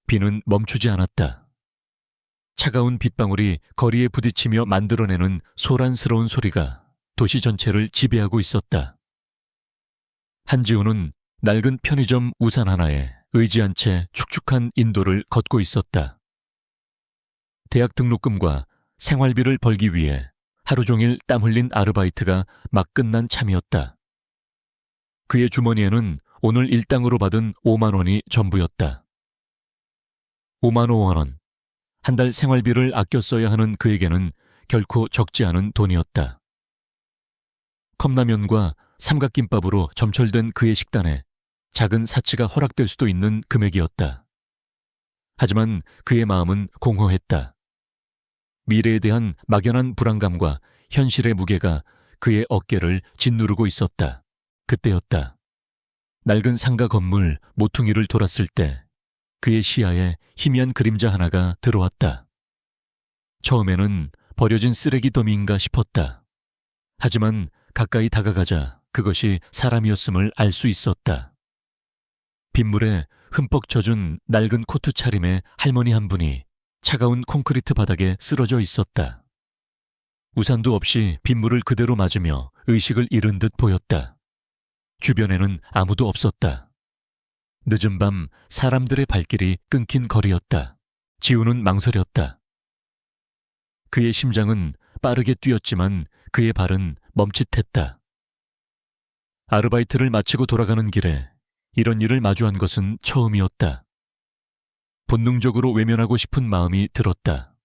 비는 멈추지 않았다. 차가운 빗방울이 거리에 부딪히며 만들어내는 소란스러운 소리가 도시 전체를 지배하고 있었다. 한지우는 낡은 편의점 우산 하나에 의지한 채 축축한 인도를 걷고 있었다. 대학 등록금과 생활비를 벌기 위해 하루 종일 땀 흘린 아르바이트가 막 끝난 참이었다. 그의 주머니에는 오늘 일당으로 받은 5만 원이 전부였다. 5만 5천 원. 한 달 생활비를 아껴 써야 하는 그에게는 결코 적지 않은 돈이었다. 컵라면과 삼각김밥으로 점철된 그의 식단에 작은 사치가 허락될 수도 있는 금액이었다. 하지만 그의 마음은 공허했다. 미래에 대한 막연한 불안감과 현실의 무게가 그의 어깨를 짓누르고 있었다. 그때였다. 낡은 상가 건물 모퉁이를 돌았을 때 그의 시야에 희미한 그림자 하나가 들어왔다. 처음에는 버려진 쓰레기 더미인가 싶었다. 하지만 가까이 다가가자 그것이 사람이었음을 알 수 있었다. 빗물에 흠뻑 젖은 낡은 코트 차림의 할머니 한 분이 차가운 콘크리트 바닥에 쓰러져 있었다. 우산도 없이 빗물을 그대로 맞으며 의식을 잃은 듯 보였다. 주변에는 아무도 없었다. 늦은 밤 사람들의 발길이 끊긴 거리였다. 지우는 망설였다. 그의 심장은 빠르게 뛰었지만 그의 발은 멈칫했다. 아르바이트를 마치고 돌아가는 길에 이런 일을 마주한 것은 처음이었다. 본능적으로 외면하고 싶은 마음이 들었다.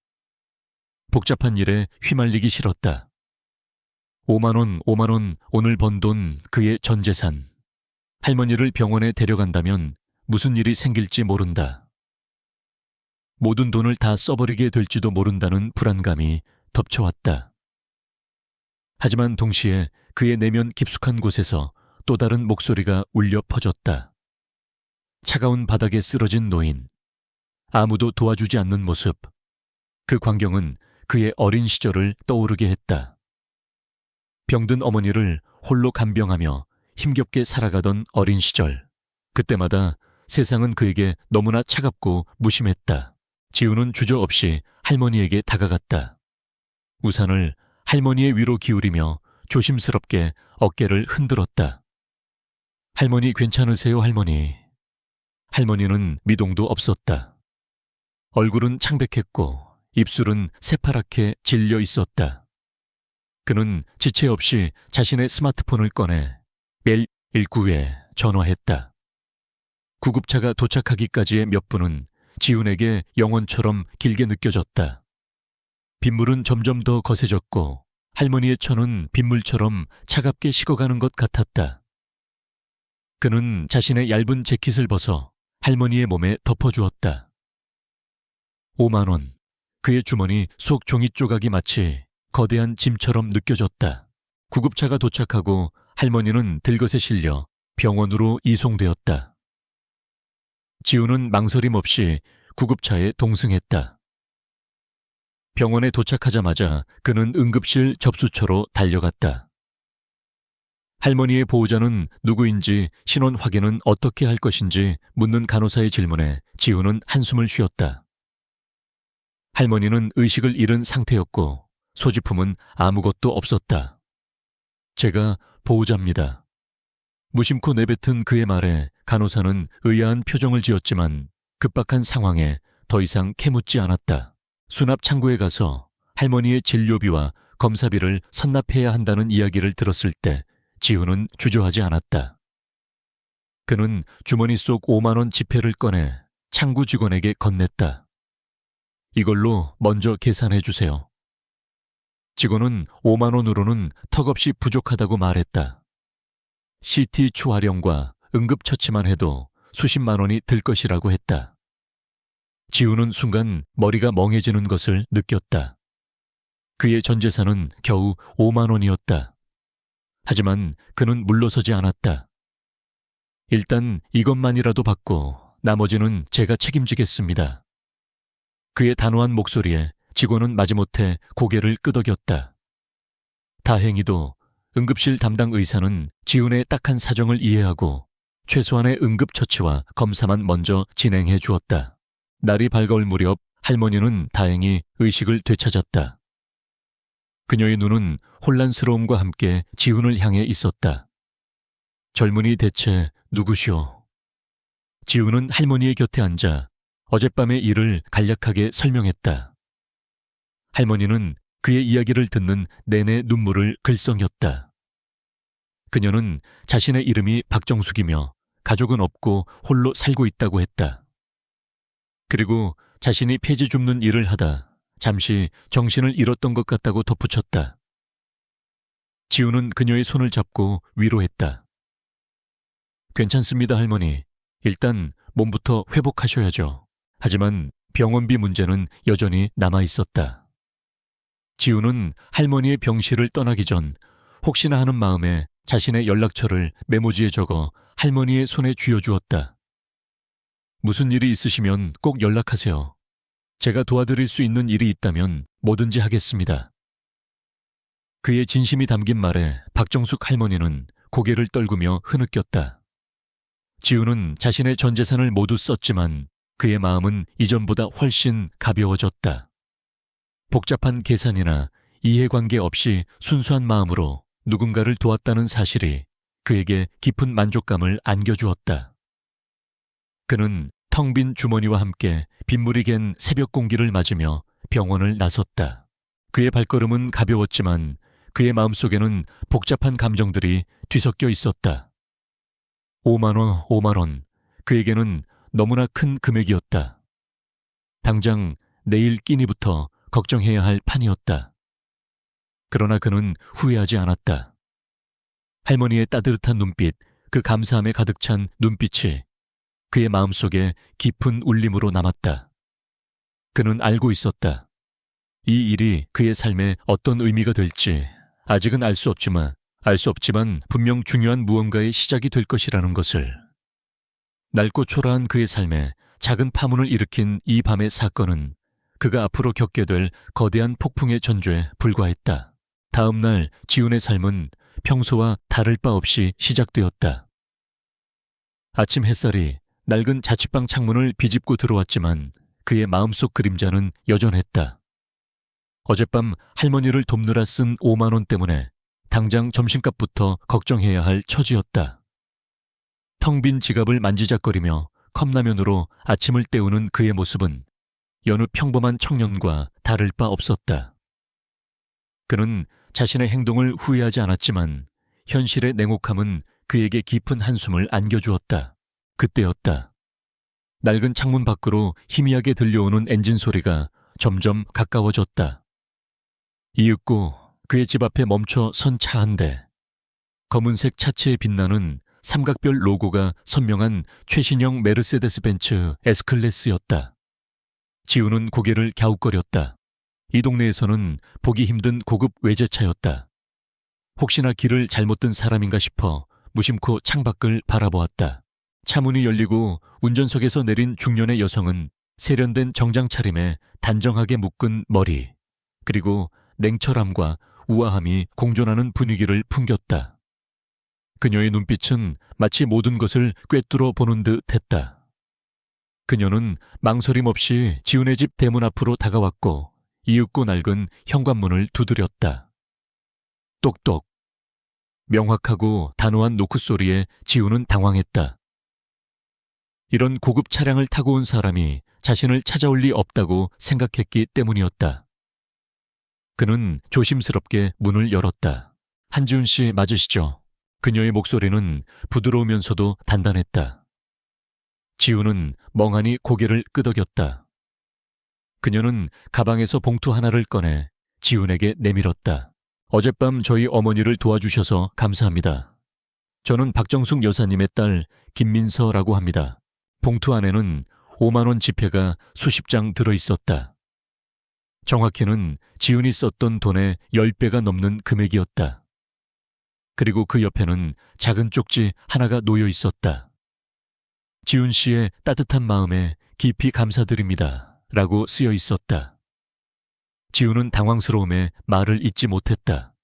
복잡한 일에 휘말리기 싫었다. 5만 원, 5만 원 오늘 번 돈 그의 전 재산. 할머니를 병원에 데려간다면 무슨 일이 생길지 모른다. 모든 돈을 다 써버리게 될지도 모른다는 불안감이 덮쳐왔다. 하지만 동시에 그의 내면 깊숙한 곳에서 또 다른 목소리가 울려 퍼졌다. 차가운 바닥에 쓰러진 노인. 아무도 도와주지 않는 모습. 그 광경은 그의 어린 시절을 떠오르게 했다. 병든 어머니를 홀로 간병하며 힘겹게 살아가던 어린 시절. 그때마다 세상은 그에게 너무나 차갑고 무심했다. 지우는 주저없이 할머니에게 다가갔다. 우산을 할머니의 위로 기울이며 조심스럽게 어깨를 흔들었다. 할머니 괜찮으세요, 할머니? 할머니는 미동도 없었다. 얼굴은 창백했고 입술은 새파랗게 질려 있었다. 그는 지체 없이 자신의 스마트폰을 꺼내 119에 전화했다. 구급차가 도착하기까지의 몇 분은 지훈에게 영원처럼 길게 느껴졌다. 빗물은 점점 더 거세졌고 할머니의 천은 빗물처럼 차갑게 식어가는 것 같았다. 그는 자신의 얇은 재킷을 벗어 할머니의 몸에 덮어주었다. 5만 원. 그의 주머니 속 종이 조각이 마치 거대한 짐처럼 느껴졌다. 구급차가 도착하고 할머니는 들것에 실려 병원으로 이송되었다. 지우는 망설임 없이 구급차에 동승했다. 병원에 도착하자마자 그는 응급실 접수처로 달려갔다. 할머니의 보호자는 누구인지 신원 확인은 어떻게 할 것인지 묻는 간호사의 질문에 지우는 한숨을 쉬었다. 할머니는 의식을 잃은 상태였고 소지품은 아무것도 없었다. 제가 보호자입니다. 무심코 내뱉은 그의 말에 간호사는 의아한 표정을 지었지만 급박한 상황에 더 이상 캐묻지 않았다. 수납 창구에 가서 할머니의 진료비와 검사비를 선납해야 한다는 이야기를 들었을 때 지우는 주저하지 않았다. 그는 주머니 속 5만 원 지폐를 꺼내 창구 직원에게 건넸다. 이걸로 먼저 계산해 주세요. 직원은 5만 원으로는 턱없이 부족하다고 말했다. CT 추활형과 응급처치만 해도 수십만 원이 들 것이라고 했다. 지우는 순간 머리가 멍해지는 것을 느꼈다. 그의 전 재산은 겨우 5만 원이었다. 하지만 그는 물러서지 않았다. 일단 이것만이라도 받고 나머지는 제가 책임지겠습니다. 그의 단호한 목소리에 직원은 마지못해 고개를 끄덕였다. 다행히도 응급실 담당 의사는 지훈의 딱한 사정을 이해하고 최소한의 응급처치와 검사만 먼저 진행해 주었다. 날이 밝아올 무렵 할머니는 다행히 의식을 되찾았다. 그녀의 눈은 혼란스러움과 함께 지훈을 향해 있었다. 젊은이 대체 누구시오? 지훈은 할머니의 곁에 앉아 어젯밤의 일을 간략하게 설명했다. 할머니는 그의 이야기를 듣는 내내 눈물을 글썽였다. 그녀는 자신의 이름이 박정숙이며 가족은 없고 홀로 살고 있다고 했다. 그리고 자신이 폐지 줍는 일을 하다 잠시 정신을 잃었던 것 같다고 덧붙였다. 지훈은 그녀의 손을 잡고 위로했다. 괜찮습니다, 할머니. 일단 몸부터 회복하셔야죠. 하지만 병원비 문제는 여전히 남아 있었다. 지훈은 할머니의 병실을 떠나기 전 혹시나 하는 마음에 자신의 연락처를 메모지에 적어 할머니의 손에 쥐어주었다. 무슨 일이 있으시면 꼭 연락하세요. 제가 도와드릴 수 있는 일이 있다면 뭐든지 하겠습니다. 그의 진심이 담긴 말에 박정숙 할머니는 고개를 떨구며 흐느꼈다. 지훈은 자신의 전 재산을 모두 썼지만 그의 마음은 이전보다 훨씬 가벼워졌다. 복잡한 계산이나 이해관계 없이 순수한 마음으로 누군가를 도왔다는 사실이 그에게 깊은 만족감을 안겨주었다. 그는 텅 빈 주머니와 함께 빗물이 갠 새벽 공기를 맞으며 병원을 나섰다. 그의 발걸음은 가벼웠지만 그의 마음속에는 복잡한 감정들이 뒤섞여 있었다. 5만 원, 5만 원. 그에게는 너무나 큰 금액이었다. 당장 내일 끼니부터 걱정해야 할 판이었다. 그러나 그는 후회하지 않았다. 할머니의 따뜻한 눈빛, 그 감사함에 가득 찬 눈빛이 그의 마음속에 깊은 울림으로 남았다. 그는 알고 있었다. 이 일이 그의 삶에 어떤 의미가 될지 아직은 알 수 없지만 분명 중요한 무언가의 시작이 될 것이라는 것을. 낡고 초라한 그의 삶에 작은 파문을 일으킨 이 밤의 사건은 그가 앞으로 겪게 될 거대한 폭풍의 전조에 불과했다. 다음 날 지훈의 삶은 평소와 다를 바 없이 시작되었다. 아침 햇살이 낡은 자취방 창문을 비집고 들어왔지만 그의 마음속 그림자는 여전했다. 어젯밤 할머니를 돕느라 쓴 5만 원 때문에 당장 점심값부터 걱정해야 할 처지였다. 텅 빈 지갑을 만지작거리며 컵라면으로 아침을 때우는 그의 모습은 여느 평범한 청년과 다를 바 없었다. 그는 자신의 행동을 후회하지 않았지만 현실의 냉혹함은 그에게 깊은 한숨을 안겨주었다. 그때였다. 낡은 창문 밖으로 희미하게 들려오는 엔진 소리가 점점 가까워졌다. 이윽고 그의 집 앞에 멈춰 선 차 한 대. 검은색 차체에 빛나는 삼각별 로고가 선명한 최신형 메르세데스 벤츠 S클래스였다. 지훈은 고개를 갸웃거렸다. 이 동네에서는 보기 힘든 고급 외제차였다. 혹시나 길을 잘못 든 사람인가 싶어 무심코 창밖을 바라보았다. 차문이 열리고 운전석에서 내린 중년의 여성은 세련된 정장 차림에 단정하게 묶은 머리, 그리고 냉철함과 우아함이 공존하는 분위기를 풍겼다. 그녀의 눈빛은 마치 모든 것을 꿰뚫어 보는 듯 했다. 그녀는 망설임 없이 지훈의 집 대문 앞으로 다가왔고 이윽고 낡은 현관문을 두드렸다. 똑똑. 명확하고 단호한 노크 소리에 지훈은 당황했다. 이런 고급 차량을 타고 온 사람이 자신을 찾아올 리 없다고 생각했기 때문이었다. 그는 조심스럽게 문을 열었다. 한지훈 씨 맞으시죠? 그녀의 목소리는 부드러우면서도 단단했다. 지훈은 멍하니 고개를 끄덕였다. 그녀는 가방에서 봉투 하나를 꺼내 지훈에게 내밀었다. 어젯밤 저희 어머니를 도와주셔서 감사합니다. 저는 박정숙 여사님의 딸 김민서라고 합니다. 봉투 안에는 5만 원 지폐가 수십 장 들어있었다. 정확히는 지훈이 썼던 돈의 10배가 넘는 금액이었다. 그리고 그 옆에는 작은 쪽지 하나가 놓여 있었다. 지훈 씨의 따뜻한 마음에 깊이 감사드립니다. 라고 쓰여 있었다. 지훈은 당황스러움에 말을 잇지 못했다.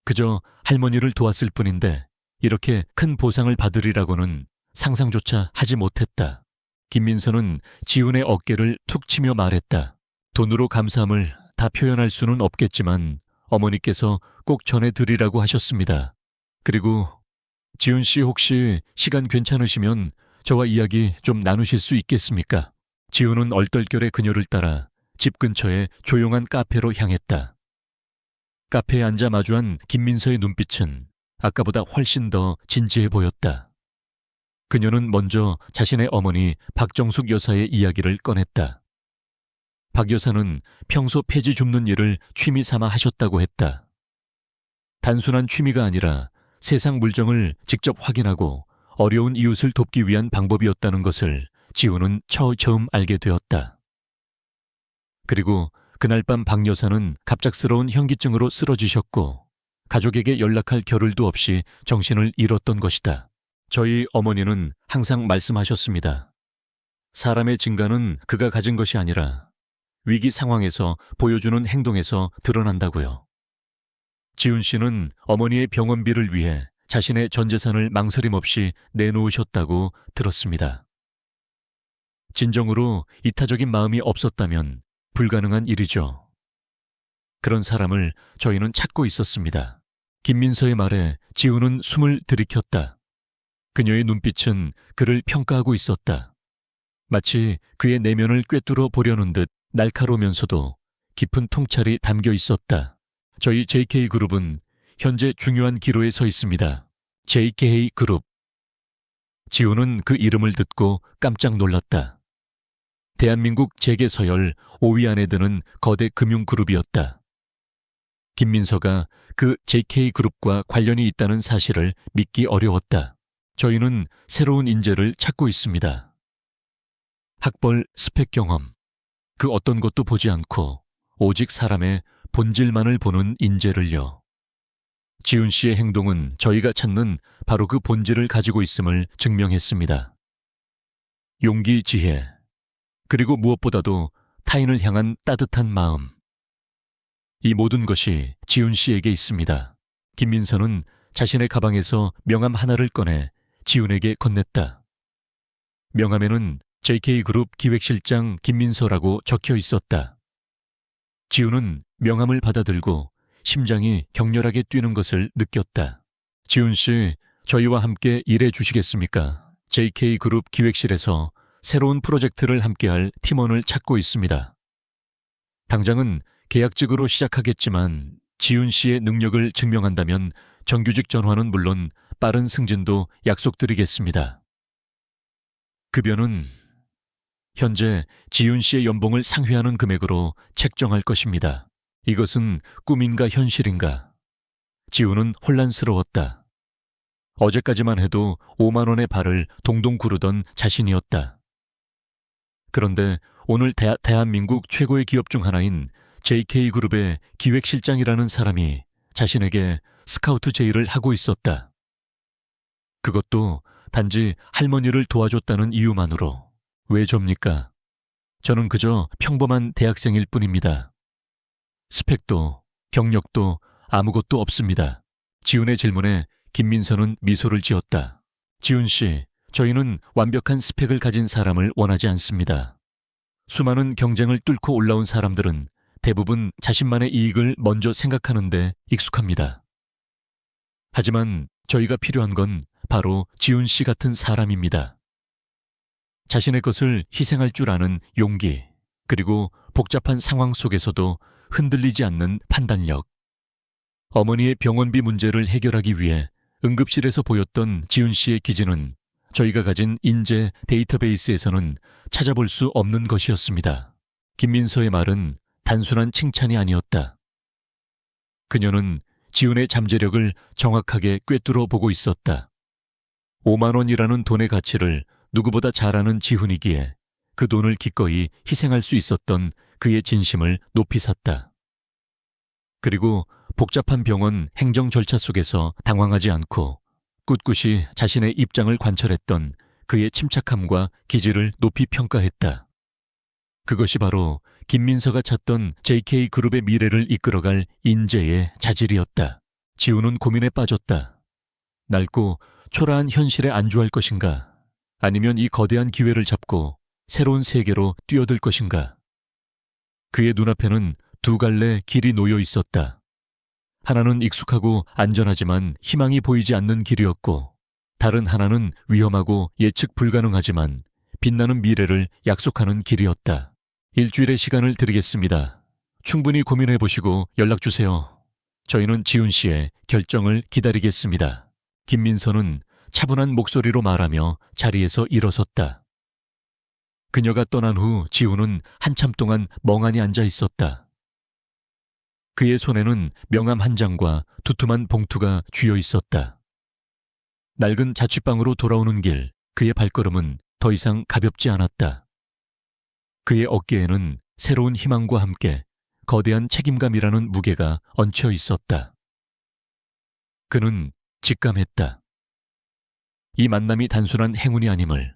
그저 할머니를 도왔을 뿐인데 이렇게 큰 보상을 받으리라고는 상상조차 하지 못했다. 김민서는 지훈의 어깨를 툭 치며 말했다. 돈으로 감사함을 다 표현할 수는 없겠지만 어머니께서 꼭 전해드리라고 하셨습니다. 그리고 지훈 씨 혹시 시간 괜찮으시면 저와 이야기 좀 나누실 수 있겠습니까? 지훈은 얼떨결에 그녀를 따라 집 근처의 조용한 카페로 향했다. 카페에 앉아 마주한 김민서의 눈빛은 아까보다 훨씬 더 진지해 보였다. 그녀는 먼저 자신의 어머니 박정숙 여사의 이야기를 꺼냈다. 박 여사는 평소 폐지 줍는 일을 취미 삼아 하셨다고 했다. 단순한 취미가 아니라 세상 물정을 직접 확인하고 어려운 이웃을 돕기 위한 방법이었다는 것을 지훈은 처음 알게 되었다. 그리고 그날 밤 박 여사는 갑작스러운 현기증으로 쓰러지셨고 가족에게 연락할 겨를도 없이 정신을 잃었던 것이다. 저희 어머니는 항상 말씀하셨습니다. 사람의 진가는 그가 가진 것이 아니라 위기 상황에서 보여주는 행동에서 드러난다고요. 지훈 씨는 어머니의 병원비를 위해 자신의 전 재산을 망설임 없이 내놓으셨다고 들었습니다. 진정으로 이타적인 마음이 없었다면 불가능한 일이죠. 그런 사람을 저희는 찾고 있었습니다. 김민서의 말에 지훈은 숨을 들이켰다. 그녀의 눈빛은 그를 평가하고 있었다. 마치 그의 내면을 꿰뚫어 보려는 듯 날카로우면서도 깊은 통찰이 담겨 있었다. 저희 JK그룹은 현재 중요한 기로에 서 있습니다. JK그룹. 지훈은 그 이름을 듣고 깜짝 놀랐다. 대한민국 재계서열 5위 안에 드는 거대 금융그룹이었다. 김민서가 그 JK그룹과 관련이 있다는 사실을 믿기 어려웠다. 저희는 새로운 인재를 찾고 있습니다. 학벌, 스펙 경험, 그 어떤 것도 보지 않고 오직 사람의 본질만을 보는 인재를요. 지훈 씨의 행동은 저희가 찾는 바로 그 본질을 가지고 있음을 증명했습니다. 용기, 지혜, 그리고 무엇보다도 타인을 향한 따뜻한 마음. 이 모든 것이 지훈 씨에게 있습니다. 김민서는 자신의 가방에서 명함 하나를 꺼내 지훈에게 건넸다. 명함에는 JK그룹 기획실장 김민서라고 적혀 있었다. 지훈은 명함을 받아들고 심장이 격렬하게 뛰는 것을 느꼈다. 지훈 씨, 저희와 함께 일해 주시겠습니까? JK그룹 기획실에서 새로운 프로젝트를 함께할 팀원을 찾고 있습니다. 당장은 계약직으로 시작하겠지만 지훈 씨의 능력을 증명한다면 정규직 전환은 물론 빠른 승진도 약속드리겠습니다. 급여는 현재 지훈 씨의 연봉을 상회하는 금액으로 책정할 것입니다. 이것은 꿈인가 현실인가? 지훈은 혼란스러웠다. 어제까지만 해도 5만 원의 발을 동동 구르던 자신이었다. 그런데 오늘 대한민국 최고의 기업 중 하나인 JK그룹의 기획실장이라는 사람이 자신에게 스카우트 제의를 하고 있었다. 그것도 단지 할머니를 도와줬다는 이유만으로. 왜 접니까? 저는 그저 평범한 대학생일 뿐입니다. 스펙도 경력도 아무것도 없습니다. 지훈의 질문에 김민서는 미소를 지었다. 지훈 씨, 저희는 완벽한 스펙을 가진 사람을 원하지 않습니다. 수많은 경쟁을 뚫고 올라온 사람들은 대부분 자신만의 이익을 먼저 생각하는데 익숙합니다. 하지만 저희가 필요한 건 바로 지훈 씨 같은 사람입니다. 자신의 것을 희생할 줄 아는 용기, 그리고 복잡한 상황 속에서도 흔들리지 않는 판단력. 어머니의 병원비 문제를 해결하기 위해 응급실에서 보였던 지훈 씨의 기질은 저희가 가진 인재 데이터베이스에서는 찾아볼 수 없는 것이었습니다. 김민서의 말은 단순한 칭찬이 아니었다. 그녀는 지훈의 잠재력을 정확하게 꿰뚫어 보고 있었다. 5만 원이라는 돈의 가치를 누구보다 잘 아는 지훈이기에 그 돈을 기꺼이 희생할 수 있었던 그의 진심을 높이 샀다. 그리고 복잡한 병원 행정 절차 속에서 당황하지 않고 꿋꿋이 자신의 입장을 관철했던 그의 침착함과 기질을 높이 평가했다. 그것이 바로 김민서가 찾던 JK그룹의 미래를 이끌어갈 인재의 자질이었다. 지훈은 고민에 빠졌다. 낡고 초라한 현실에 안주할 것인가? 아니면 이 거대한 기회를 잡고 새로운 세계로 뛰어들 것인가? 그의 눈앞에는 두 갈래 길이 놓여 있었다. 하나는 익숙하고 안전하지만 희망이 보이지 않는 길이었고, 다른 하나는 위험하고 예측 불가능하지만 빛나는 미래를 약속하는 길이었다. 일주일의 시간을 드리겠습니다. 충분히 고민해 보시고 연락 주세요. 저희는 지훈 씨의 결정을 기다리겠습니다. 김민서는 차분한 목소리로 말하며 자리에서 일어섰다. 그녀가 떠난 후 지훈은 한참 동안 멍하니 앉아 있었다. 그의 손에는 명함 한 장과 두툼한 봉투가 쥐어 있었다. 낡은 자취방으로 돌아오는 길, 그의 발걸음은 더 이상 가볍지 않았다. 그의 어깨에는 새로운 희망과 함께 거대한 책임감이라는 무게가 얹혀 있었다. 그는 직감했다. 이 만남이 단순한 행운이 아님을,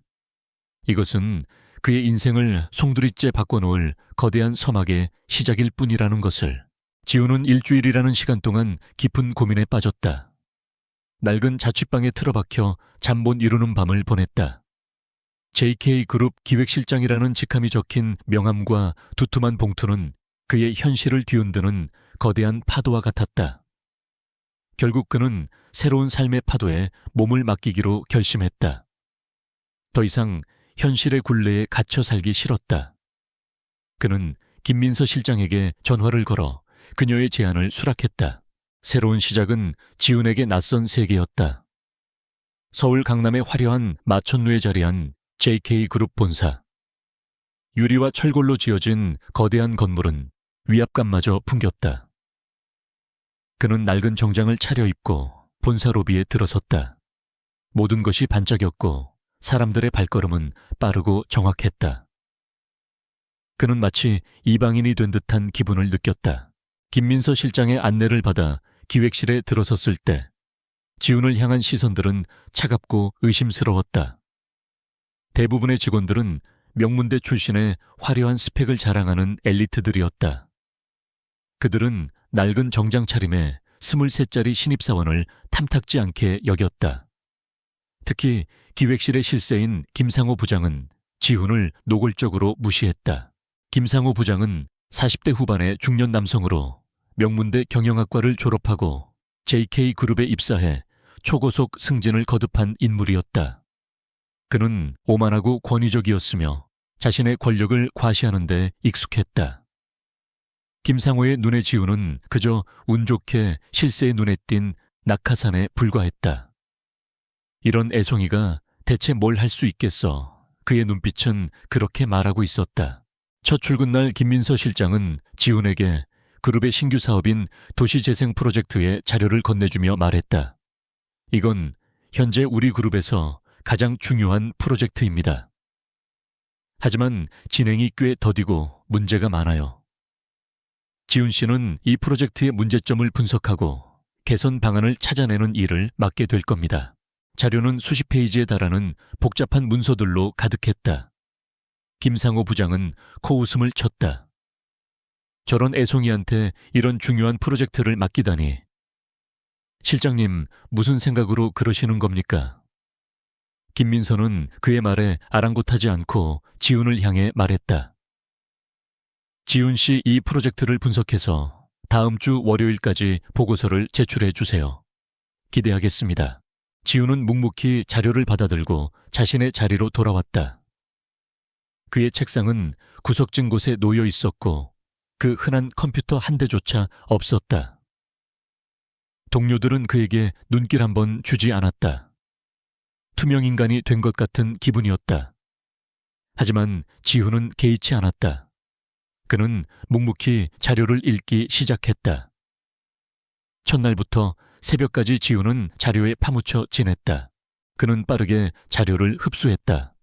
이것은 그의 인생을 송두리째 바꿔놓을 거대한 서막의 시작일 뿐이라는 것을. 지훈은 일주일이라는 시간 동안 깊은 고민에 빠졌다. 낡은 자취방에 틀어박혀 잠 못 이루는 밤을 보냈다. JK그룹 기획실장이라는 직함이 적힌 명함과 두툼한 봉투는 그의 현실을 뒤흔드는 거대한 파도와 같았다. 결국 그는 새로운 삶의 파도에 몸을 맡기기로 결심했다. 더 이상 현실의 굴레에 갇혀 살기 싫었다. 그는 김민서 실장에게 전화를 걸어 그녀의 제안을 수락했다. 새로운 시작은 지훈에게 낯선 세계였다. 서울 강남의 화려한 마천루에 자리한 JK그룹 본사. 유리와 철골로 지어진 거대한 건물은 위압감마저 풍겼다. 그는 낡은 정장을 차려입고 본사 로비에 들어섰다. 모든 것이 반짝였고 사람들의 발걸음은 빠르고 정확했다. 그는 마치 이방인이 된 듯한 기분을 느꼈다. 김민서 실장의 안내를 받아 기획실에 들어섰을 때 지훈을 향한 시선들은 차갑고 의심스러웠다. 대부분의 직원들은 명문대 출신의 화려한 스펙을 자랑하는 엘리트들이었다. 그들은 낡은 정장 차림에 23짜리 신입사원을 탐탁지 않게 여겼다. 특히 기획실의 실세인 김상호 부장은 지훈을 노골적으로 무시했다. 김상호 부장은 40대 후반의 중년 남성으로 명문대 경영학과를 졸업하고 JK그룹에 입사해 초고속 승진을 거듭한 인물이었다. 그는 오만하고 권위적이었으며 자신의 권력을 과시하는 데 익숙했다. 김상호의 눈에 지훈은 그저 운 좋게 실세의 눈에 띈 낙하산에 불과했다. 이런 애송이가 대체 뭘 할 수 있겠어. 그의 눈빛은 그렇게 말하고 있었다. 첫 출근날 김민서 실장은 지훈에게 그룹의 신규 사업인 도시재생 프로젝트의 자료를 건네주며 말했다. 이건 현재 우리 그룹에서 가장 중요한 프로젝트입니다. 하지만 진행이 꽤 더디고 문제가 많아요. 지훈 씨는 이 프로젝트의 문제점을 분석하고 개선 방안을 찾아내는 일을 맡게 될 겁니다. 자료는 수십 페이지에 달하는 복잡한 문서들로 가득했다. 김상호 부장은 코웃음을 쳤다. 저런 애송이한테 이런 중요한 프로젝트를 맡기다니. 실장님, 무슨 생각으로 그러시는 겁니까? 김민서는 그의 말에 아랑곳하지 않고 지훈을 향해 말했다. 지훈 씨 이 프로젝트를 분석해서 다음 주 월요일까지 보고서를 제출해 주세요. 기대하겠습니다. 지훈은 묵묵히 자료를 받아들고 자신의 자리로 돌아왔다. 그의 책상은 구석진 곳에 놓여 있었고 그 흔한 컴퓨터 한 대조차 없었다. 동료들은 그에게 눈길 한번 주지 않았다. 투명인간이 된 것 같은 기분이었다. 하지만 지훈은 개의치 않았다. 그는 묵묵히 자료를 읽기 시작했다. 첫날부터 새벽까지 지훈은 자료에 파묻혀 지냈다. 그는 빠르게 자료를 흡수했다.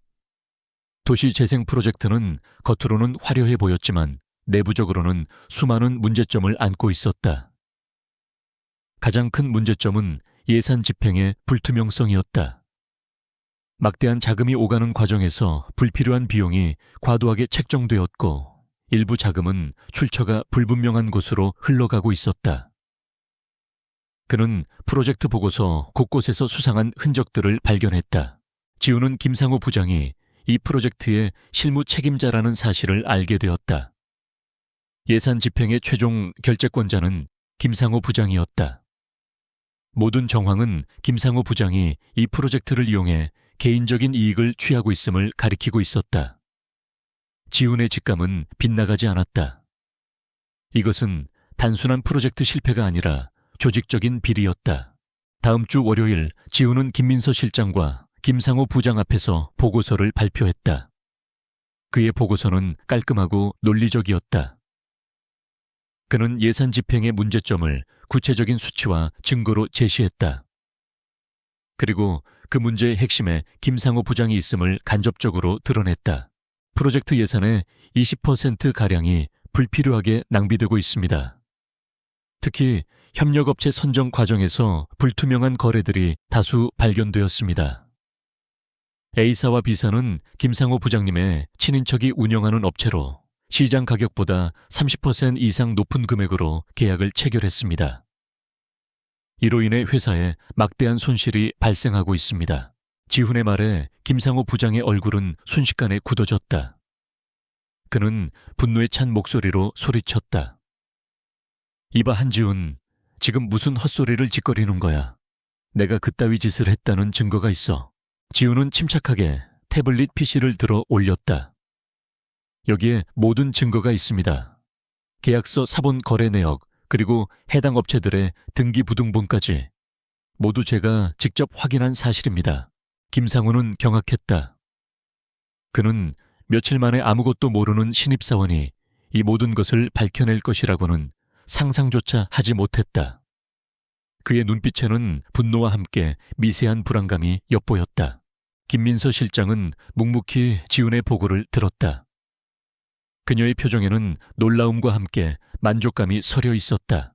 도시재생 프로젝트는 겉으로는 화려해 보였지만 내부적으로는 수많은 문제점을 안고 있었다. 가장 큰 문제점은 예산 집행의 불투명성이었다. 막대한 자금이 오가는 과정에서 불필요한 비용이 과도하게 책정되었고 일부 자금은 출처가 불분명한 곳으로 흘러가고 있었다. 그는 프로젝트 보고서 곳곳에서 수상한 흔적들을 발견했다. 지훈은 김상호 부장이 이 프로젝트의 실무 책임자라는 사실을 알게 되었다. 예산 집행의 최종 결재권자는 김상호 부장이었다. 모든 정황은 김상호 부장이 이 프로젝트를 이용해 개인적인 이익을 취하고 있음을 가리키고 있었다. 지훈의 직감은 빗나가지 않았다. 이것은 단순한 프로젝트 실패가 아니라 조직적인 비리였다. 다음 주 월요일 지훈은 김민서 실장과 김상호 부장 앞에서 보고서를 발표했다. 그의 보고서는 깔끔하고 논리적이었다. 그는 예산 집행의 문제점을 구체적인 수치와 증거로 제시했다. 그리고 그 문제의 핵심에 김상호 부장이 있음을 간접적으로 드러냈다. 프로젝트 예산의 20%가량이 불필요하게 낭비되고 있습니다. 특히 협력업체 선정 과정에서 불투명한 거래들이 다수 발견되었습니다. A사와 B사는 김상호 부장님의 친인척이 운영하는 업체로 시장 가격보다 30% 이상 높은 금액으로 계약을 체결했습니다. 이로 인해 회사에 막대한 손실이 발생하고 있습니다. 지훈의 말에 김상호 부장의 얼굴은 순식간에 굳어졌다. 그는 분노에 찬 목소리로 소리쳤다. 이봐 한지훈, 지금 무슨 헛소리를 짓거리는 거야. 내가 그따위 짓을 했다는 증거가 있어. 지훈은 침착하게 태블릿 PC를 들어 올렸다. 여기에 모든 증거가 있습니다. 계약서 사본 거래 내역, 그리고 해당 업체들의 등기부등본까지 모두 제가 직접 확인한 사실입니다. 김상훈은 경악했다. 그는 며칠 만에 아무것도 모르는 신입사원이 이 모든 것을 밝혀낼 것이라고는 상상조차 하지 못했다. 그의 눈빛에는 분노와 함께 미세한 불안감이 엿보였다. 김민서 실장은 묵묵히 지훈의 보고를 들었다. 그녀의 표정에는 놀라움과 함께 만족감이 서려 있었다.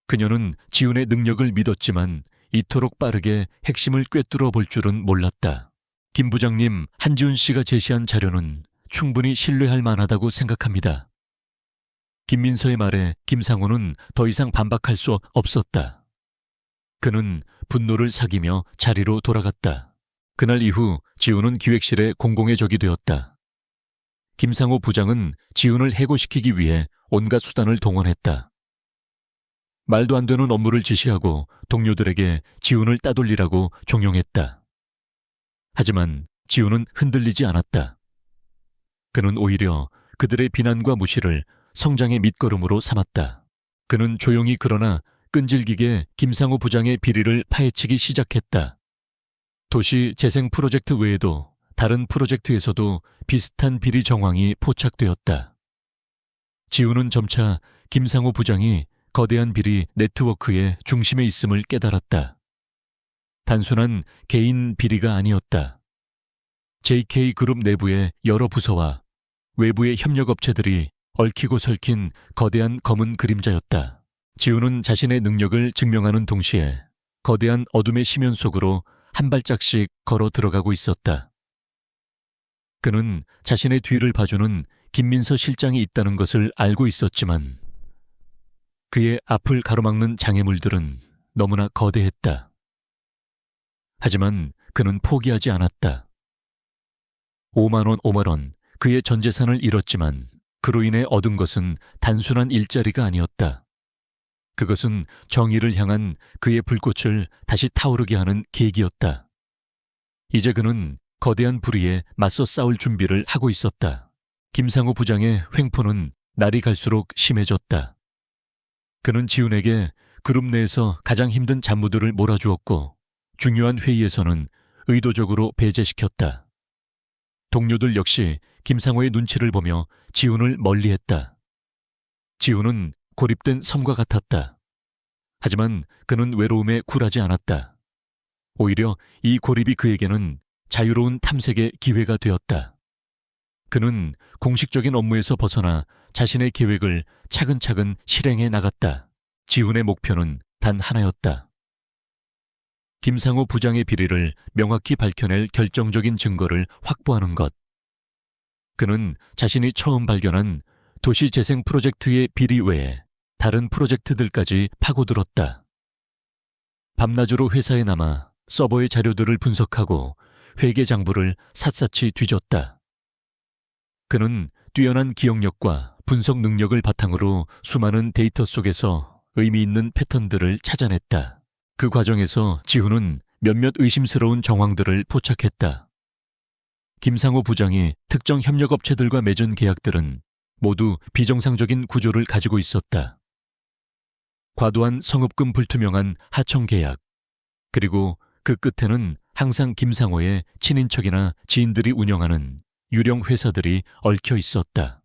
그녀는 지훈의 능력을 믿었지만 이토록 빠르게 핵심을 꿰뚫어 볼 줄은 몰랐다. 김 부장님, 한지훈 씨가 제시한 자료는 충분히 신뢰할 만하다고 생각합니다. 김민서의 말에 김상호는 더 이상 반박할 수 없었다. 그는 분노를 사기며 자리로 돌아갔다. 그날 이후 지훈은 기획실의 공공의 적이 되었다. 김상호 부장은 지훈을 해고시키기 위해 온갖 수단을 동원했다. 말도 안 되는 업무를 지시하고 동료들에게 지훈을 따돌리라고 종용했다. 하지만 지훈은 흔들리지 않았다. 그는 오히려 그들의 비난과 무시를 성장의 밑거름으로 삼았다. 그는 조용히 그러나 끈질기게 김상호 부장의 비리를 파헤치기 시작했다. 도시 재생 프로젝트 외에도 다른 프로젝트에서도 비슷한 비리 정황이 포착되었다. 지훈은 점차 김상호 부장이 거대한 비리 네트워크의 중심에 있음을 깨달았다. 단순한 개인 비리가 아니었다. JK그룹 내부의 여러 부서와 외부의 협력업체들이 얽히고 설킨 거대한 검은 그림자였다. 지훈은 자신의 능력을 증명하는 동시에 거대한 어둠의 심연 속으로 한 발짝씩 걸어 들어가고 있었다. 그는 자신의 뒤를 봐주는 김민서 실장이 있다는 것을 알고 있었지만 그의 앞을 가로막는 장애물들은 너무나 거대했다. 하지만 그는 포기하지 않았다. 5만 원, 그의 전 재산을 잃었지만 그로 인해 얻은 것은 단순한 일자리가 아니었다. 그것은 정의를 향한 그의 불꽃을 다시 타오르게 하는 계기였다. 이제 그는 거대한 불의에 맞서 싸울 준비를 하고 있었다. 김상호 부장의 횡포는 날이 갈수록 심해졌다. 그는 지훈에게 그룹 내에서 가장 힘든 잡무들을 몰아주었고 중요한 회의에서는 의도적으로 배제시켰다. 동료들 역시 김상호의 눈치를 보며 지훈을 멀리했다. 지훈은 고립된 섬과 같았다. 하지만 그는 외로움에 굴하지 않았다. 오히려 이 고립이 그에게는 자유로운 탐색의 기회가 되었다. 그는 공식적인 업무에서 벗어나 자신의 계획을 차근차근 실행해 나갔다. 지훈의 목표는 단 하나였다. 김상호 부장의 비리를 명확히 밝혀낼 결정적인 증거를 확보하는 것. 그는 자신이 처음 발견한 도시재생 프로젝트의 비리 외에 다른 프로젝트들까지 파고들었다. 밤낮으로 회사에 남아 서버의 자료들을 분석하고 회계장부를 샅샅이 뒤졌다. 그는 뛰어난 기억력과 분석 능력을 바탕으로 수많은 데이터 속에서 의미 있는 패턴들을 찾아냈다. 그 과정에서 지훈은 몇몇 의심스러운 정황들을 포착했다. 김상호 부장이 특정 협력업체들과 맺은 계약들은 모두 비정상적인 구조를 가지고 있었다. 과도한 성업금 불투명한 하청 계약, 그리고 그 끝에는 항상 김상호의 친인척이나 지인들이 운영하는 유령 회사들이 얽혀 있었다.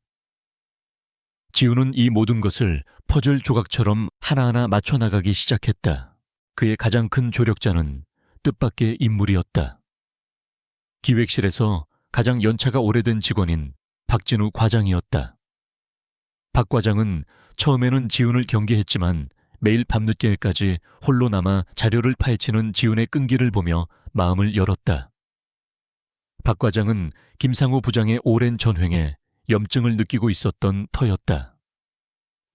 지훈은 이 모든 것을 퍼즐 조각처럼 하나하나 맞춰나가기 시작했다. 그의 가장 큰 조력자는 뜻밖의 인물이었다. 기획실에서 가장 연차가 오래된 직원인 박진우 과장이었다. 박 과장은 처음에는 지훈을 경계했지만 매일 밤늦게까지 홀로 남아 자료를 파헤치는 지훈의 끈기를 보며 마음을 열었다. 박 과장은 김상호 부장의 오랜 전횡에 염증을 느끼고 있었던 터였다.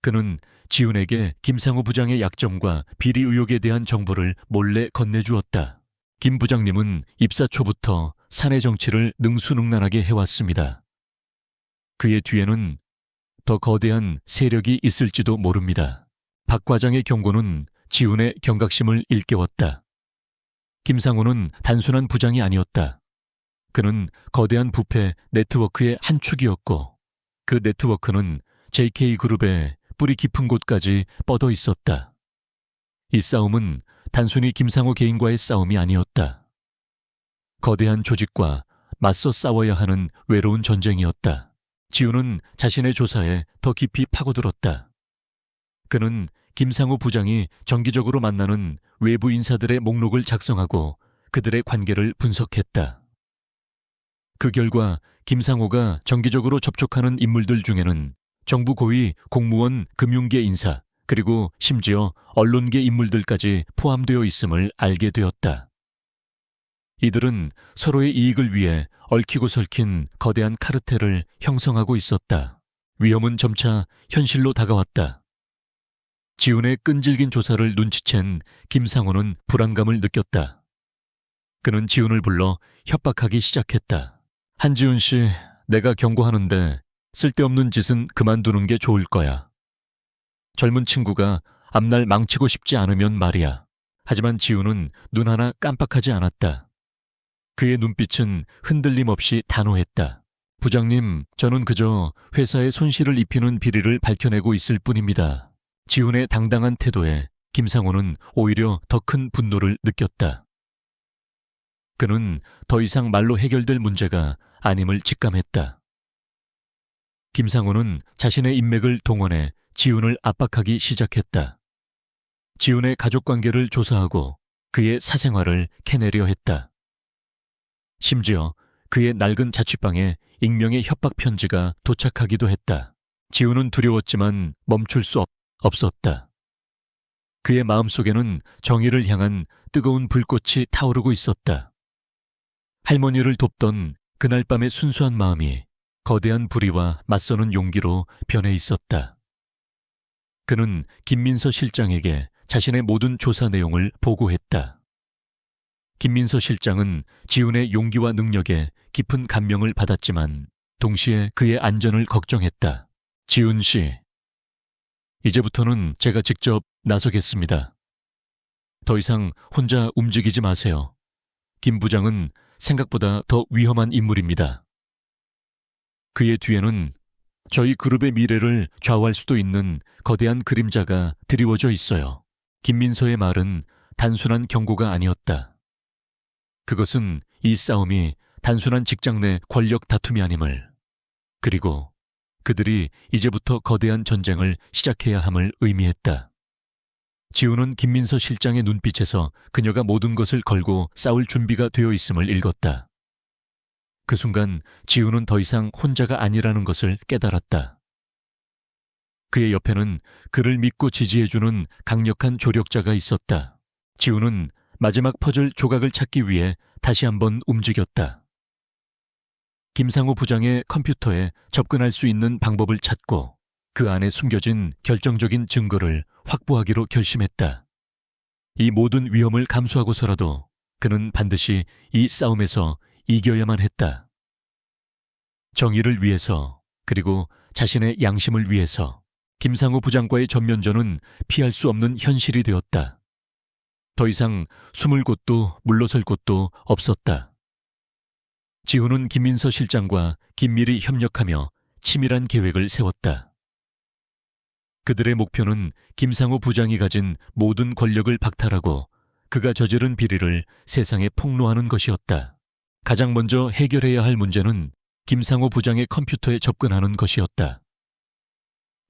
그는 지훈에게 김상호 부장의 약점과 비리 의혹에 대한 정보를 몰래 건네주었다. 김 부장님은 입사 초부터 사내 정치를 능수능란하게 해왔습니다. 그의 뒤에는 더 거대한 세력이 있을지도 모릅니다. 박 과장의 경고는 지훈의 경각심을 일깨웠다. 김상호는 단순한 부장이 아니었다. 그는 거대한 부패 네트워크의 한 축이었고 그 네트워크는 JK그룹의 뿌리 깊은 곳까지 뻗어 있었다. 이 싸움은 단순히 김상호 개인과의 싸움이 아니었다. 거대한 조직과 맞서 싸워야 하는 외로운 전쟁이었다. 지훈은 자신의 조사에 더 깊이 파고들었다. 그는 김상호 부장이 정기적으로 만나는 외부 인사들의 목록을 작성하고 그들의 관계를 분석했다. 그 결과 김상호가 정기적으로 접촉하는 인물들 중에는 정부 고위 공무원 금융계 인사 그리고 심지어 언론계 인물들까지 포함되어 있음을 알게 되었다. 이들은 서로의 이익을 위해 얽히고 설킨 거대한 카르텔을 형성하고 있었다. 위험은 점차 현실로 다가왔다. 지훈의 끈질긴 조사를 눈치챈 김상호는 불안감을 느꼈다. 그는 지훈을 불러 협박하기 시작했다. 한지훈 씨, 내가 경고하는데 쓸데없는 짓은 그만두는 게 좋을 거야. 젊은 친구가 앞날 망치고 싶지 않으면 말이야. 하지만 지훈은 눈 하나 깜빡하지 않았다. 그의 눈빛은 흔들림 없이 단호했다. 부장님, 저는 그저 회사에 손실을 입히는 비리를 밝혀내고 있을 뿐입니다. 지훈의 당당한 태도에 김상호는 오히려 더 큰 분노를 느꼈다. 그는 더 이상 말로 해결될 문제가 아님을 직감했다. 김상호는 자신의 인맥을 동원해 지훈을 압박하기 시작했다. 지훈의 가족관계를 조사하고 그의 사생활을 캐내려 했다. 심지어 그의 낡은 자취방에 익명의 협박 편지가 도착하기도 했다. 지훈은 두려웠지만 멈출 수 없었다. 그의 마음속에는 정의를 향한 뜨거운 불꽃이 타오르고 있었다. 할머니를 돕던 그날 밤의 순수한 마음이 거대한 불의와 맞서는 용기로 변해 있었다. 그는 김민서 실장에게 자신의 모든 조사 내용을 보고했다. 김민서 실장은 지훈의 용기와 능력에 깊은 감명을 받았지만 동시에 그의 안전을 걱정했다. 지훈 씨, 이제부터는 제가 직접 나서겠습니다. 더 이상 혼자 움직이지 마세요. 김 부장은 생각보다 더 위험한 인물입니다. 그의 뒤에는 저희 그룹의 미래를 좌우할 수도 있는 거대한 그림자가 드리워져 있어요. 김민서의 말은 단순한 경고가 아니었다. 그것은 이 싸움이 단순한 직장 내 권력 다툼이 아님을, 그리고 그들이 이제부터 거대한 전쟁을 시작해야 함을 의미했다. 지훈은 김민서 실장의 눈빛에서 그녀가 모든 것을 걸고 싸울 준비가 되어 있음을 읽었다. 그 순간 지훈은 더 이상 혼자가 아니라는 것을 깨달았다. 그의 옆에는 그를 믿고 지지해주는 강력한 조력자가 있었다. 지훈은 마지막 퍼즐 조각을 찾기 위해 다시 한번 움직였다. 김상호 부장의 컴퓨터에 접근할 수 있는 방법을 찾고 그 안에 숨겨진 결정적인 증거를 확보하기로 결심했다. 이 모든 위험을 감수하고서라도 그는 반드시 이 싸움에서 이겨야만 했다. 정의를 위해서, 그리고 자신의 양심을 위해서 김상호 부장과의 전면전은 피할 수 없는 현실이 되었다. 더 이상 숨을 곳도 물러설 곳도 없었다. 지훈은 김민서 실장과 긴밀히 협력하며 치밀한 계획을 세웠다. 그들의 목표는 김상호 부장이 가진 모든 권력을 박탈하고 그가 저지른 비리를 세상에 폭로하는 것이었다. 가장 먼저 해결해야 할 문제는 김상호 부장의 컴퓨터에 접근하는 것이었다.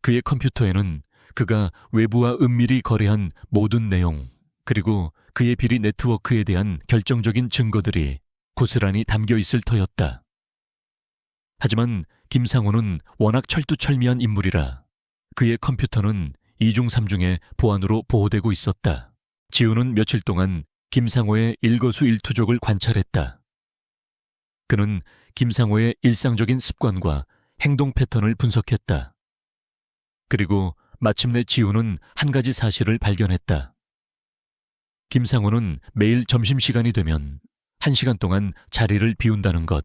그의 컴퓨터에는 그가 외부와 은밀히 거래한 모든 내용, 그리고 그의 비리 네트워크에 대한 결정적인 증거들이 고스란히 담겨 있을 터였다. 하지만 김상호는 워낙 철두철미한 인물이라 그의 컴퓨터는 이중삼중의 보안으로 보호되고 있었다. 지훈은 며칠 동안 김상호의 일거수일투족을 관찰했다. 그는 김상호의 일상적인 습관과 행동 패턴을 분석했다. 그리고 마침내 지훈은 한 가지 사실을 발견했다. 김상호는 매일 점심시간이 되면 1시간 동안 자리를 비운다는 것.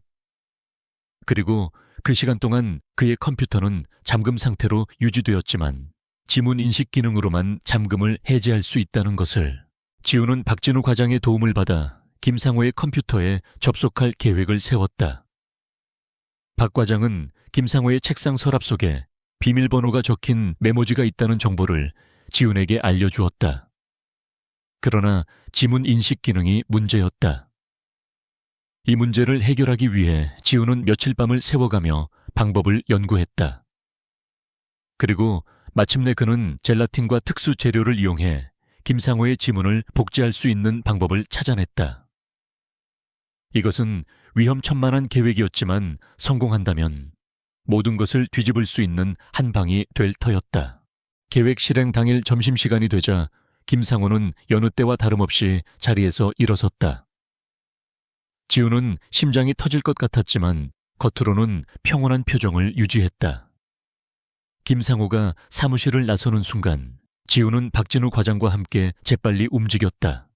그리고 그 시간 동안 그의 컴퓨터는 잠금 상태로 유지되었지만 지문 인식 기능으로만 잠금을 해제할 수 있다는 것을. 지훈은 박진우 과장의 도움을 받아 김상호의 컴퓨터에 접속할 계획을 세웠다. 박 과장은 김상호의 책상 서랍 속에 비밀번호가 적힌 메모지가 있다는 정보를 지훈에게 알려주었다. 그러나 지문 인식 기능이 문제였다. 이 문제를 해결하기 위해 지훈은 며칠 밤을 새워가며 방법을 연구했다. 그리고 마침내 그는 젤라틴과 특수 재료를 이용해 김상호의 지문을 복제할 수 있는 방법을 찾아냈다. 이것은 위험천만한 계획이었지만 성공한다면 모든 것을 뒤집을 수 있는 한 방이 될 터였다. 계획 실행 당일 점심시간이 되자 김상호는 여느 때와 다름없이 자리에서 일어섰다. 지훈은 심장이 터질 것 같았지만 겉으로는 평온한 표정을 유지했다. 김상호가 사무실을 나서는 순간 지훈은 박진우 과장과 함께 재빨리 움직였다.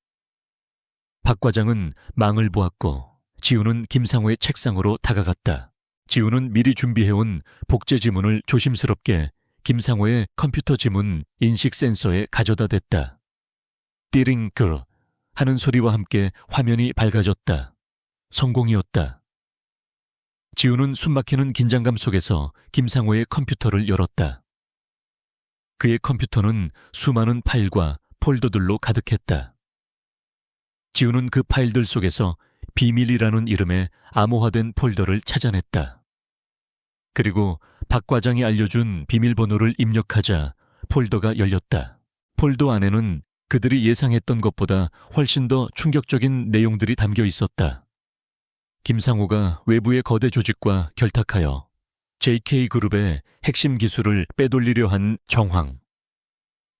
박 과장은 망을 보았고 지훈은 김상호의 책상으로 다가갔다. 지훈은 미리 준비해온 복제 지문을 조심스럽게 김상호의 컴퓨터 지문 인식 센서에 가져다 댔다. 띠링글 하는 소리와 함께 화면이 밝아졌다. 성공이었다. 지훈은 숨막히는 긴장감 속에서 김상호의 컴퓨터를 열었다. 그의 컴퓨터는 수많은 파일과 폴더들로 가득했다. 지훈은 그 파일들 속에서 비밀이라는 이름의 암호화된 폴더를 찾아냈다. 그리고 박 과장이 알려준 비밀번호를 입력하자 폴더가 열렸다. 폴더 안에는 그들이 예상했던 것보다 훨씬 더 충격적인 내용들이 담겨 있었다. 김상호가 외부의 거대 조직과 결탁하여 JK그룹의 핵심 기술을 빼돌리려 한 정황,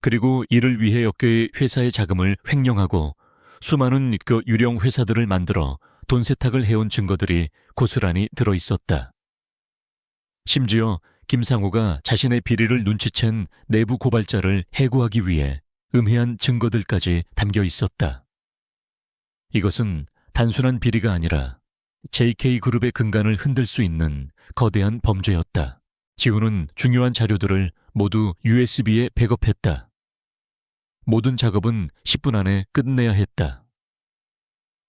그리고 이를 위해 엮여의 회사의 자금을 횡령하고 수많은 그 유령 회사들을 만들어 돈 세탁을 해온 증거들이 고스란히 들어있었다. 심지어 김상호가 자신의 비리를 눈치챈 내부 고발자를 해고하기 위해 음해한 증거들까지 담겨 있었다. 이것은 단순한 비리가 아니라 JK그룹의 근간을 흔들 수 있는 거대한 범죄였다. 지훈은 중요한 자료들을 모두 USB에 백업했다. 모든 작업은 10분 안에 끝내야 했다.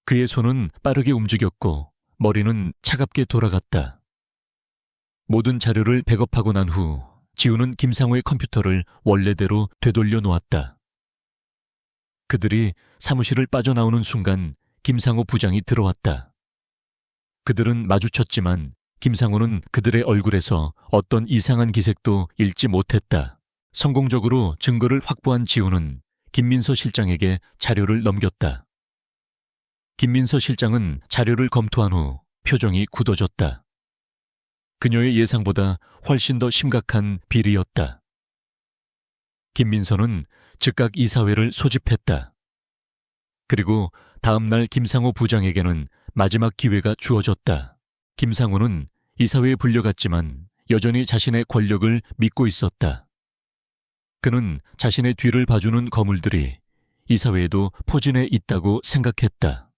그의 손은 빠르게 움직였고 머리는 차갑게 돌아갔다. 모든 자료를 백업하고 난 후 지훈은 김상호의 컴퓨터를 원래대로 되돌려 놓았다. 그들이 사무실을 빠져나오는 순간 김상호 부장이 들어왔다. 그들은 마주쳤지만 김상호는 그들의 얼굴에서 어떤 이상한 기색도 읽지 못했다. 성공적으로 증거를 확보한 지훈은 김민서 실장에게 자료를 넘겼다. 김민서 실장은 자료를 검토한 후 표정이 굳어졌다. 그녀의 예상보다 훨씬 더 심각한 비리였다. 김민서는 즉각 이사회를 소집했다. 그리고 다음 날 김상호 부장에게는 마지막 기회가 주어졌다. 김상호는 이사회에 불려갔지만 여전히 자신의 권력을 믿고 있었다. 그는 자신의 뒤를 봐주는 거물들이 이사회에도 포진해 있다고 생각했다.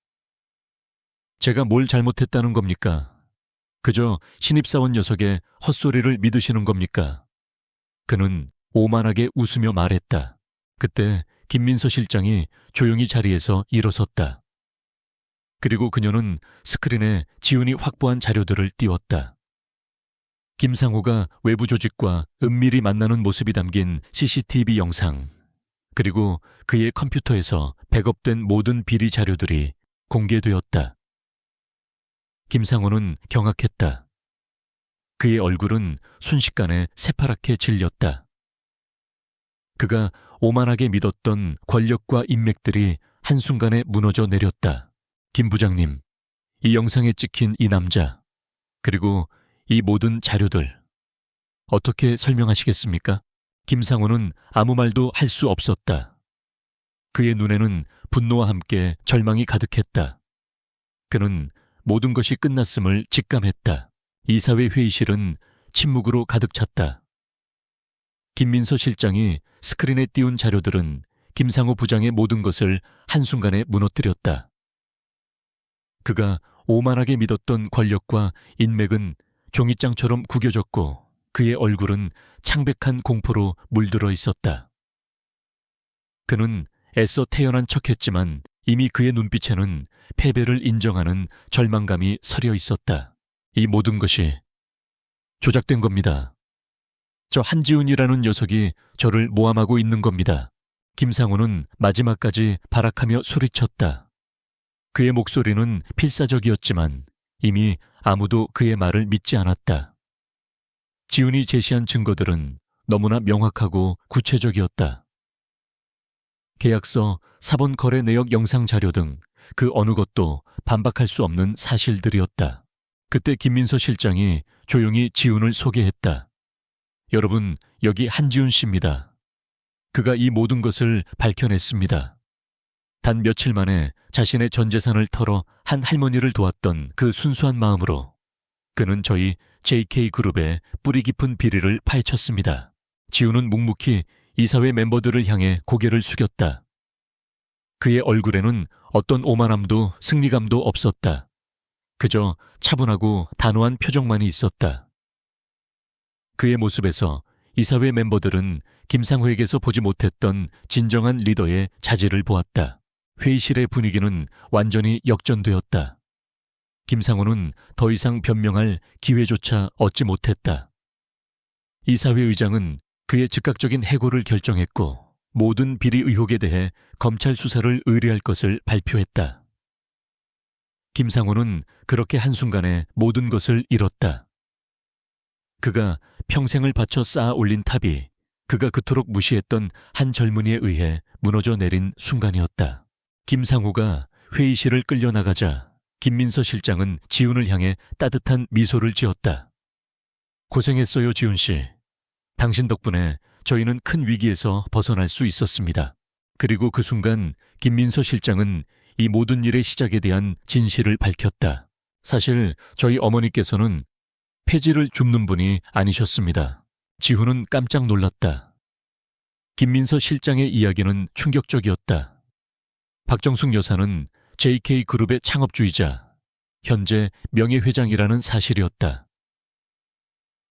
제가 뭘 잘못했다는 겁니까? 그저 신입사원 녀석의 헛소리를 믿으시는 겁니까? 그는 오만하게 웃으며 말했다. 그때 김민서 실장이 조용히 자리에서 일어섰다. 그리고 그녀는 스크린에 지훈이 확보한 자료들을 띄웠다. 김상호가 외부 조직과 은밀히 만나는 모습이 담긴 CCTV 영상, 그리고 그의 컴퓨터에서 백업된 모든 비리 자료들이 공개되었다. 김상호는 경악했다. 그의 얼굴은 순식간에 새파랗게 질렸다. 그가 오만하게 믿었던 권력과 인맥들이 한순간에 무너져 내렸다. 김 부장님, 이 영상에 찍힌 이 남자, 그리고 이 모든 자료들, 어떻게 설명하시겠습니까? 김상호는 아무 말도 할 수 없었다. 그의 눈에는 분노와 함께 절망이 가득했다. 그는 모든 것이 끝났음을 직감했다. 이사회 회의실은 침묵으로 가득 찼다. 김민서 실장이 스크린에 띄운 자료들은 김상호 부장의 모든 것을 한순간에 무너뜨렸다. 그가 오만하게 믿었던 권력과 인맥은 종이장처럼 구겨졌고 그의 얼굴은 창백한 공포로 물들어 있었다. 그는 애써 태연한 척했지만 이미 그의 눈빛에는 패배를 인정하는 절망감이 서려 있었다. 이 모든 것이 조작된 겁니다. 저 한지훈이라는 녀석이 저를 모함하고 있는 겁니다. 김상호는 마지막까지 발악하며 소리쳤다. 그의 목소리는 필사적이었지만 이미 아무도 그의 말을 믿지 않았다. 지훈이 제시한 증거들은 너무나 명확하고 구체적이었다. 계약서, 사본 거래 내역 영상 자료 등 그 어느 것도 반박할 수 없는 사실들이었다. 그때 김민서 실장이 조용히 지훈을 소개했다. 여러분, 여기 한지훈 씨입니다. 그가 이 모든 것을 밝혀냈습니다. 단 며칠 만에 자신의 전 재산을 털어 한 할머니를 도왔던 그 순수한 마음으로 그는 저희 JK그룹의 뿌리 깊은 비리를 파헤쳤습니다. 지훈은 묵묵히 이사회 멤버들을 향해 고개를 숙였다. 그의 얼굴에는 어떤 오만함도 승리감도 없었다. 그저 차분하고 단호한 표정만이 있었다. 그의 모습에서 이사회 멤버들은 김상호에게서 보지 못했던 진정한 리더의 자질을 보았다. 회의실의 분위기는 완전히 역전되었다. 김상호는 더 이상 변명할 기회조차 얻지 못했다. 이사회 의장은 그의 즉각적인 해고를 결정했고 모든 비리 의혹에 대해 검찰 수사를 의뢰할 것을 발표했다. 김상호는 그렇게 한순간에 모든 것을 잃었다. 그가 평생을 바쳐 쌓아 올린 탑이 그가 그토록 무시했던 한 젊은이에 의해 무너져 내린 순간이었다. 김상호가 회의실을 끌려나가자 김민서 실장은 지훈을 향해 따뜻한 미소를 지었다. 고생했어요, 지훈 씨. 당신 덕분에 저희는 큰 위기에서 벗어날 수 있었습니다. 그리고 그 순간 김민서 실장은 이 모든 일의 시작에 대한 진실을 밝혔다. 사실 저희 어머니께서는 폐지를 줍는 분이 아니셨습니다. 지훈은 깜짝 놀랐다. 김민서 실장의 이야기는 충격적이었다. 박정숙 여사는 JK그룹의 창업주이자 현재 명예회장이라는 사실이었다.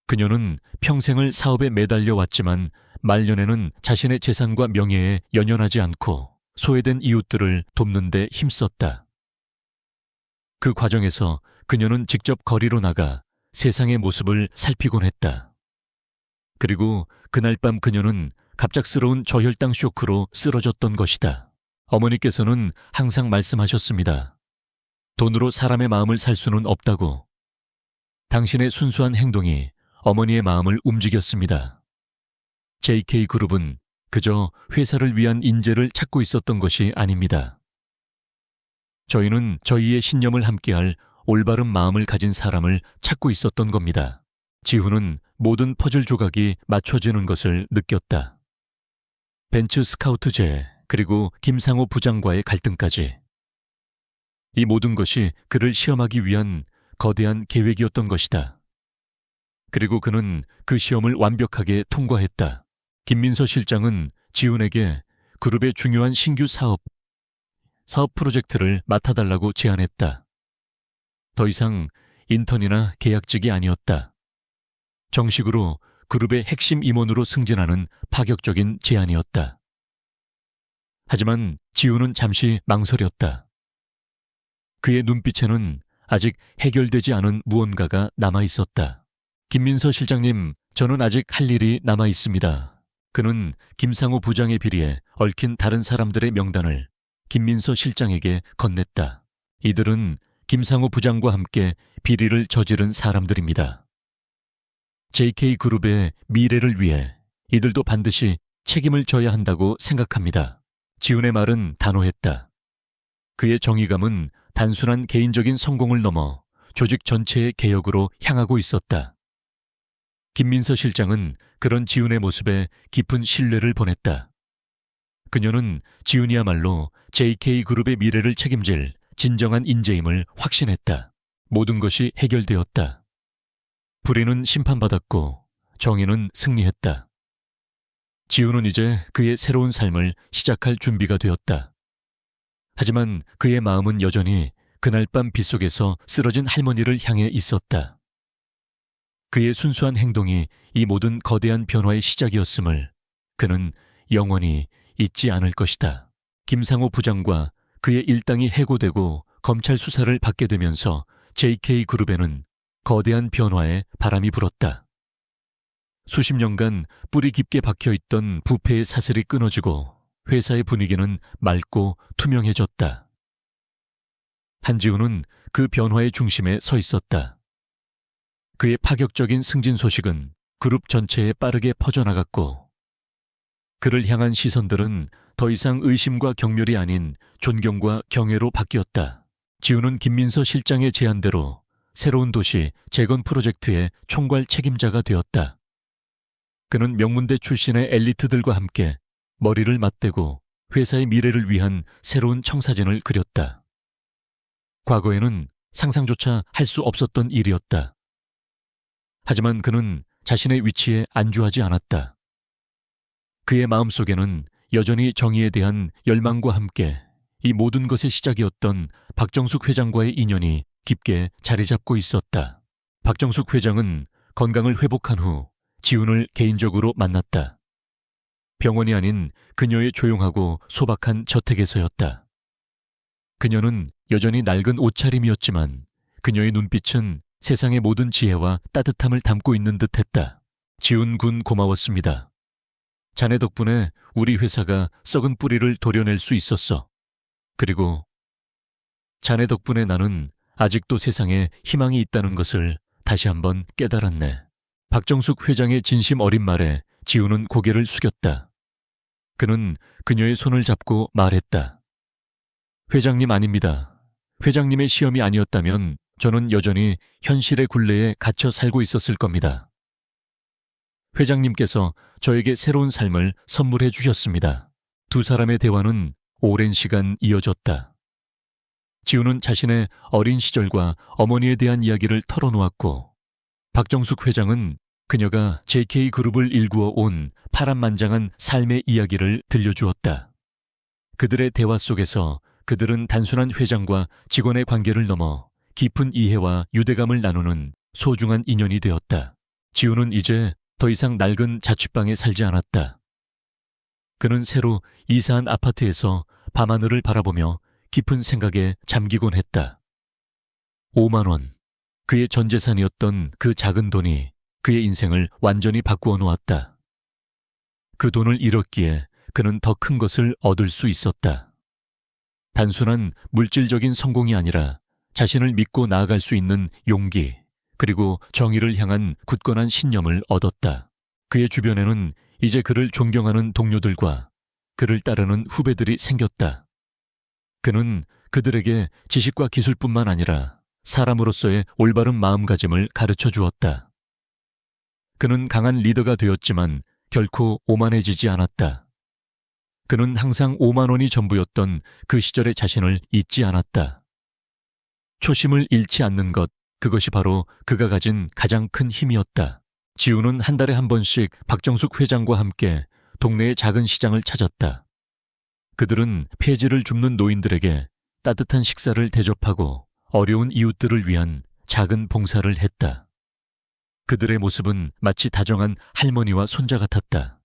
그녀는 평생을 사업에 매달려 왔지만 말년에는 자신의 재산과 명예에 연연하지 않고 소외된 이웃들을 돕는 데 힘썼다. 그 과정에서 그녀는 직접 거리로 나가 세상의 모습을 살피곤 했다. 그리고 그날 밤 그녀는 갑작스러운 저혈당 쇼크로 쓰러졌던 것이다. 어머니께서는 항상 말씀하셨습니다. 돈으로 사람의 마음을 살 수는 없다고. 당신의 순수한 행동이 어머니의 마음을 움직였습니다. JK그룹은 그저 회사를 위한 인재를 찾고 있었던 것이 아닙니다. 저희는 저희의 신념을 함께할 올바른 마음을 가진 사람을 찾고 있었던 겁니다. 지훈은 모든 퍼즐 조각이 맞춰지는 것을 느꼈다. 벤츠 스카우트제, 그리고 김상호 부장과의 갈등까지. 이 모든 것이 그를 시험하기 위한 거대한 계획이었던 것이다. 그리고 그는 그 시험을 완벽하게 통과했다. 김민서 실장은 지훈에게 그룹의 중요한 신규 사업 프로젝트를 맡아달라고 제안했다. 더 이상 인턴이나 계약직이 아니었다. 정식으로 그룹의 핵심 임원으로 승진하는 파격적인 제안이었다. 하지만 지우는 잠시 망설였다. 그의 눈빛에는 아직 해결되지 않은 무언가가 남아 있었다. 김민서 실장님, 저는 아직 할 일이 남아 있습니다. 그는 김상우 부장의 비리에 얽힌 다른 사람들의 명단을 김민서 실장에게 건넸다. 이들은 김상우 부장과 함께 비리를 저지른 사람들입니다. JK그룹의 미래를 위해 이들도 반드시 책임을 져야 한다고 생각합니다. 지훈의 말은 단호했다. 그의 정의감은 단순한 개인적인 성공을 넘어 조직 전체의 개혁으로 향하고 있었다. 김민서 실장은 그런 지훈의 모습에 깊은 신뢰를 보냈다. 그녀는 지훈이야말로 JK그룹의 미래를 책임질 진정한 인재임을 확신했다. 모든 것이 해결되었다. 불의는 심판받았고 정의는 승리했다. 지훈은 이제 그의 새로운 삶을 시작할 준비가 되었다. 하지만 그의 마음은 여전히 그날 밤 빗속에서 쓰러진 할머니를 향해 있었다. 그의 순수한 행동이 이 모든 거대한 변화의 시작이었음을 그는 영원히 잊지 않을 것이다. 김상우 부장과 그의 일당이 해고되고 검찰 수사를 받게 되면서 JK그룹에는 거대한 변화의 바람이 불었다. 수십 년간 뿌리 깊게 박혀있던 부패의 사슬이 끊어지고 회사의 분위기는 맑고 투명해졌다. 한지훈은 그 변화의 중심에 서 있었다. 그의 파격적인 승진 소식은 그룹 전체에 빠르게 퍼져나갔고 그를 향한 시선들은 더 이상 의심과 경멸이 아닌 존경과 경애로 바뀌었다. 지훈은 김민서 실장의 제안대로 새로운 도시 재건 프로젝트의 총괄 책임자가 되었다. 그는 명문대 출신의 엘리트들과 함께 머리를 맞대고 회사의 미래를 위한 새로운 청사진을 그렸다. 과거에는 상상조차 할 수 없었던 일이었다. 하지만 그는 자신의 위치에 안주하지 않았다. 그의 마음속에는 여전히 정의에 대한 열망과 함께 이 모든 것의 시작이었던 박정숙 회장과의 인연이 깊게 자리 잡고 있었다. 박정숙 회장은 건강을 회복한 후 지훈을 개인적으로 만났다. 병원이 아닌 그녀의 조용하고 소박한 저택에서였다. 그녀는 여전히 낡은 옷차림이었지만 그녀의 눈빛은 세상의 모든 지혜와 따뜻함을 담고 있는 듯했다. 지훈 군 고마웠습니다. 자네 덕분에 우리 회사가 썩은 뿌리를 도려낼 수 있었어. 그리고 자네 덕분에 나는 아직도 세상에 희망이 있다는 것을 다시 한번 깨달았네. 박정숙 회장의 진심 어린 말에 지훈은 고개를 숙였다. 그는 그녀의 손을 잡고 말했다. 회장님 아닙니다. 회장님의 시험이 아니었다면 저는 여전히 현실의 굴레에 갇혀 살고 있었을 겁니다. 회장님께서 저에게 새로운 삶을 선물해 주셨습니다. 두 사람의 대화는 오랜 시간 이어졌다. 지훈은 자신의 어린 시절과 어머니에 대한 이야기를 털어놓았고 박정숙 회장은 그녀가 JK그룹을 일구어 온 파란만장한 삶의 이야기를 들려주었다. 그들의 대화 속에서 그들은 단순한 회장과 직원의 관계를 넘어 깊은 이해와 유대감을 나누는 소중한 인연이 되었다. 지훈은 이제 더 이상 낡은 자취방에 살지 않았다. 그는 새로 이사한 아파트에서 밤하늘을 바라보며 깊은 생각에 잠기곤 했다. 5만 원. 그의 전 재산이었던 그 작은 돈이 그의 인생을 완전히 바꾸어 놓았다. 그 돈을 잃었기에 그는 더 큰 것을 얻을 수 있었다. 단순한 물질적인 성공이 아니라 자신을 믿고 나아갈 수 있는 용기, 그리고 정의를 향한 굳건한 신념을 얻었다. 그의 주변에는 이제 그를 존경하는 동료들과 그를 따르는 후배들이 생겼다. 그는 그들에게 지식과 기술뿐만 아니라 사람으로서의 올바른 마음가짐을 가르쳐 주었다. 그는 강한 리더가 되었지만 결코 오만해지지 않았다. 그는 항상 5만 원이 전부였던 그 시절의 자신을 잊지 않았다. 초심을 잃지 않는 것, 그것이 바로 그가 가진 가장 큰 힘이었다. 지훈은 한 달에 한 번씩 박정숙 회장과 함께 동네의 작은 시장을 찾았다. 그들은 폐지를 줍는 노인들에게 따뜻한 식사를 대접하고 어려운 이웃들을 위한 작은 봉사를 했다. 그들의 모습은 마치 다정한 할머니와 손자 같았다.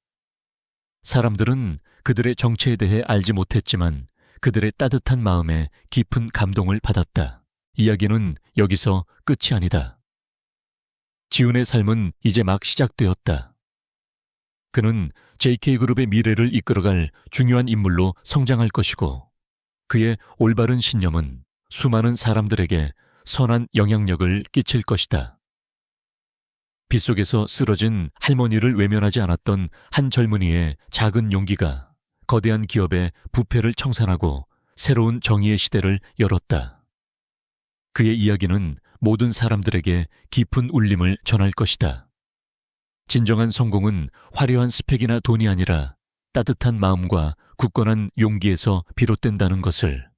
사람들은 그들의 정체에 대해 알지 못했지만 그들의 따뜻한 마음에 깊은 감동을 받았다. 이야기는 여기서 끝이 아니다. 지훈의 삶은 이제 막 시작되었다. 그는 JK그룹의 미래를 이끌어갈 중요한 인물로 성장할 것이고 그의 올바른 신념은 수많은 사람들에게 선한 영향력을 끼칠 것이다. 빗속에서 쓰러진 할머니를 외면하지 않았던 한 젊은이의 작은 용기가 거대한 기업의 부패를 청산하고 새로운 정의의 시대를 열었다. 그의 이야기는 모든 사람들에게 깊은 울림을 전할 것이다. 진정한 성공은 화려한 스펙이나 돈이 아니라 따뜻한 마음과 굳건한 용기에서 비롯된다는 것을